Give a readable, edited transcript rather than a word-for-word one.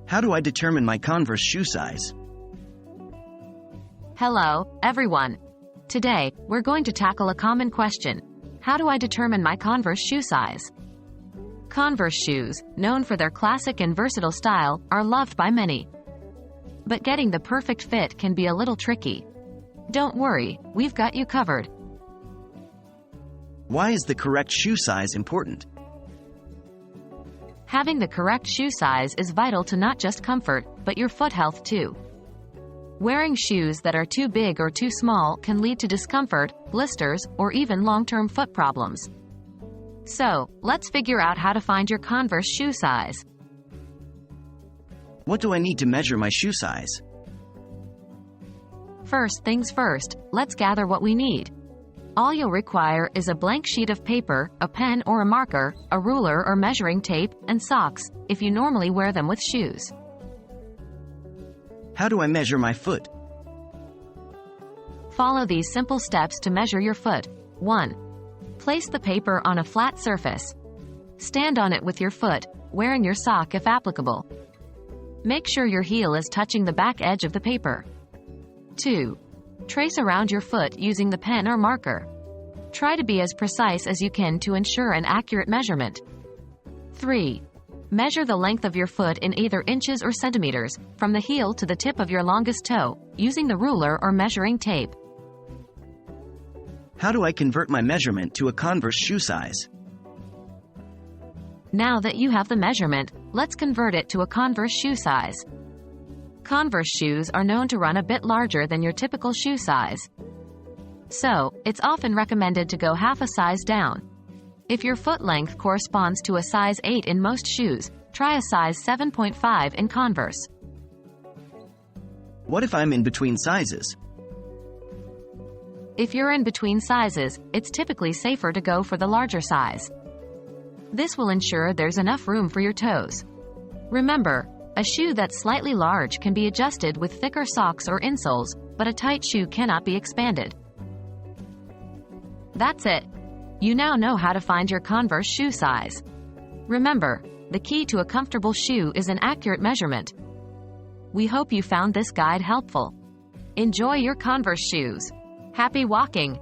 How do I determine my Converse shoe size? Hello, everyone. Today, we're going to tackle a common question. How do I determine my Converse shoe size? Converse shoes, known for their classic and versatile style, are loved by many. But getting the perfect fit can be a little tricky. Don't worry, we've got you covered. Why is the correct shoe size important? Having the correct shoe size is vital to not just comfort, but your foot health too. Wearing shoes that are too big or too small can lead to discomfort, blisters, or even long-term foot problems. So, let's figure out how to find your Converse shoe size. What do I need to measure my shoe size? First things first, let's gather what we need. All you'll require is a blank sheet of paper, a pen or a marker, a ruler or measuring tape, and socks, if you normally wear them with shoes. How do I measure my foot? Follow these simple steps to measure your foot. 1. Place the paper on a flat surface. Stand on it with your foot, wearing your sock if applicable. Make sure your heel is touching the back edge of the paper. 2. Trace around your foot using the pen or marker. Try to be as precise as you can to ensure an accurate measurement. 3. Measure the length of your foot in either inches or centimeters, from the heel to the tip of your longest toe, using the ruler or measuring tape. How do I convert my measurement to a Converse shoe size? Now that you have the measurement, let's convert it to a Converse shoe size. Converse shoes are known to run a bit larger than your typical shoe size. So, it's often recommended to go half a size down. If your foot length corresponds to a size 8 in most shoes, try a size 7.5 in Converse. What if I'm in between sizes? If you're in between sizes, it's typically safer to go for the larger size. This will ensure there's enough room for your toes. Remember, a shoe that's slightly large can be adjusted with thicker socks or insoles, but a tight shoe cannot be expanded. That's it. You now know how to find your Converse shoe size. Remember, the key to a comfortable shoe is an accurate measurement. We hope you found this guide helpful. Enjoy your Converse shoes. Happy walking!